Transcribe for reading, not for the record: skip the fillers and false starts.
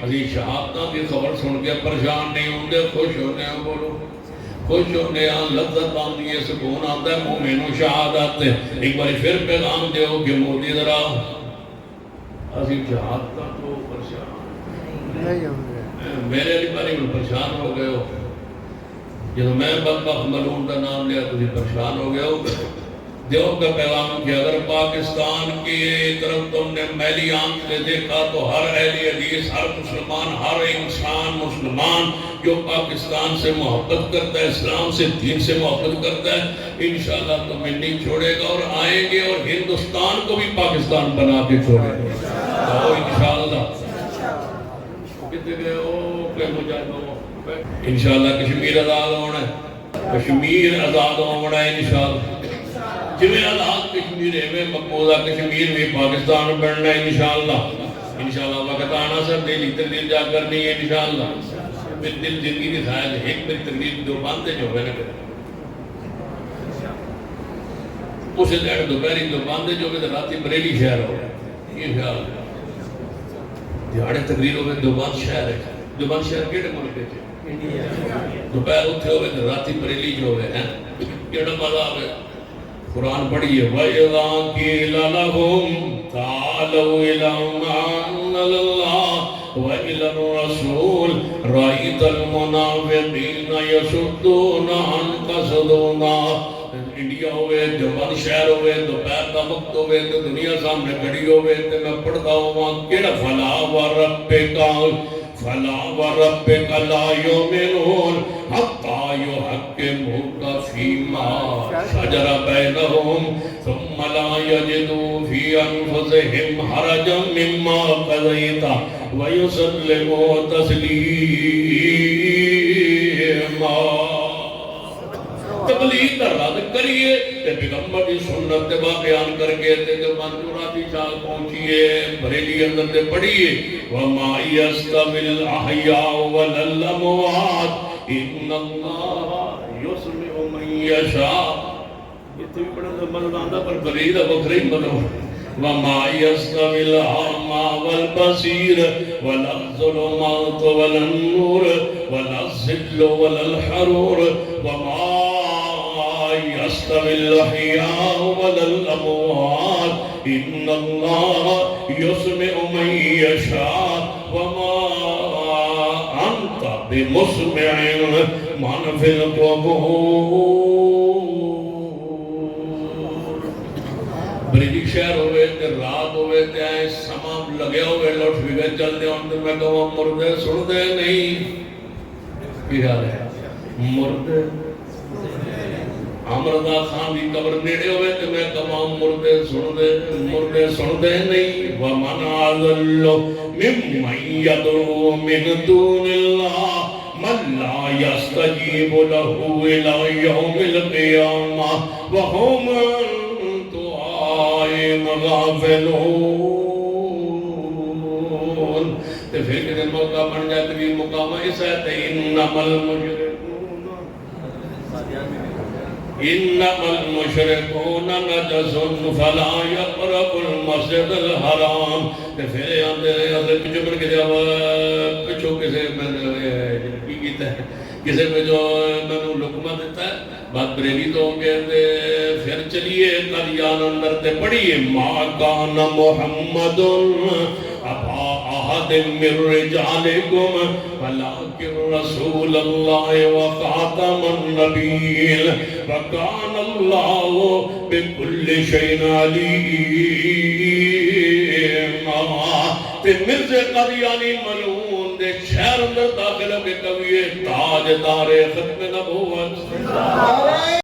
اسی شہادتاں کی خبر سن کے پریشان نہیں ہوندے، خوش ہونے ہیں، بولو خوش ہونے ہیں، لذت آندی ہے، سکون آتا ہے مومنو شہادت۔ ایک بار پھر پیغام دیو کہ مودی ذرا اسی شہادتاں تو پریشان نہیں ہوندے، میرے علی باری میں پریشان ہو گئے ہو، جب میں بدبخت ملعون کا نام لیا تو پریشان ہو گیا ہو۔ دیو کا پیغام کہ اگر پاکستان کی طرف تم نے میلی آنکھ سے دیکھا تو ہر اہل حدیث، ہر مسلمان، ہر انسان مسلمان جو پاکستان سے محبت کرتا ہے، اسلام سے، دین سے محبت کرتا ہے، انشاءاللہ تمہیں نہیں چھوڑے گا اور آئیں گے اور ہندوستان کو بھی پاکستان بنا کے چھوڑے گا انشاءاللہ۔ کتنے گئے ہو کہ مجھے انشاءاللہ کشمیر آزاد ہونا ہے، کشمیر آزاد ہونا ہے انشاءاللہ، جویں آزاد کشمیر ہے میں مقبوضہ کشمیر میں پاکستان بننا ہے انشاءاللہ۔ انشاءاللہ وقت آنا سب دلی تقریر جا کرنی ہے انشاءاللہ، میرے دل زندگی کی خیال ہے ایک میری تقریر دو باندھے جو ہے نا اس لئے دوپہری دو باندھے جو ہے راتی بریلی شہر ہو یہ خیال ہے، دیہاڑے تقریر ہوئے دو باندھ شہر ہے، دو باندھ شہر کیڑے ملک ہے، دوپہر اتھے ہوئے راتی بریلی جو ہوئے ہیں کیڑا مزہ آئے۔ قرآن پڑھئیے وَإِذَا قِيلَ لَهُمْ تَعَالَوْا إِلَىٰ مَا أَنزَلَ اللَّهُ وَإِلَى الرَّسُولِ رَأَيْتَ الْمُنَافِقِينَ يَصُدُّونَ عَنْكَ صُدُودًا۔ انڈیا ہوئے، دیوبند شہر ہوئے، دوپہر کا وقت ہوئے تو دنیا سامنے کھڑی ہوئے تو میں پڑھتا ہوں کیڑا فَلَا وَرَبِّكَ فَلَا وَرَبِّكَ لَا يُؤْمِنُونَ حَتَّىٰ يُحَكِّمُوكَ فِيمَا شَجَرَ بَيْنَهُمْ ثُمَّ لَا يَجِدُوا فِي أَنفُسِهِمْ حَرَجًا مِّمَّا قَضَيْتَ وَيُسَلِّمُوا تَسْلِيمًا۔ تبلیغ کا رد کریے تے پیغمبر کی سنت تے بیان کر کے تے منظوراتی چال پہنچیے بریلی اندر تے پڑھیے وَمَا يَسْتَوِي الْأَحْيَاءُ وَلَا الْأَمْوَاتُ إِنَّ اللَّهَ يُسْمِعُ مَن يَشَاءُ۔ یہ تو بھی بڑا مزہ آندا پر بریلی دا بکری مزہ وَمَا يَسْتَوِي الْأَعْمَى وَالْبَصِيرُ وَلَا الظُّلُمَاتُ وَلَا النُّورُ وَلَا الظِّلُّ وَلَا الْحَرُورُ وَمَا يَسْتَوِي الْأَحْيَاءُ وَلَا الْأَمْوَاتُ إِنَّ اللَّهَ يُسْمِعُ مَن يَشَاءُ وَمَا أَنْتَ بِمُسْمِعٍ مَّن فِي الْقُبُورِ۔ بریلی شہر ہوئے تے رات ہوئے تے آئے سما لگے ہوئے لوٹ فکر چل دے ہوں تے میں کہوں مردے سن دے نہیں کی حال ہے مردے عمردہ خان دی قبر نیڑے ہوئے تے میں کہوں مردے سن دے نہیں وَمَنْ أَضَلُّ مِمَّن يَدْعُو مِن دُونِ اللَّهِ مَن لَّا يَسْتَجِيبُ لَهُ إِلَىٰ يَوْمِ الْقِيَامَةِ وَهُمْ غافلون۔ تو پھر کہتے ہیں موقع بن جائے تبھی مقام اس ہے انما المشرکون نجس فلا یقربوا المسجد الحرام۔ تو پھر آندے حضرت پچھو بن کے جب پچھو کسے میں کی کیتا ہے کسے میں جو میں نے لقمہ دیتا ہے بات بریلی تو ہوں گے پھر چلیے قدیان اندر تے پڑھئیے ما کان محمد ابا احد من رجالکم ولکن رسول اللہ وخاتم النبیین وکان اللہ بکل شیء علیم۔ تے مرزا قادیانی ملعون دے شہر اندر داخل ہو کے کبھی تاجدار ختم نبوت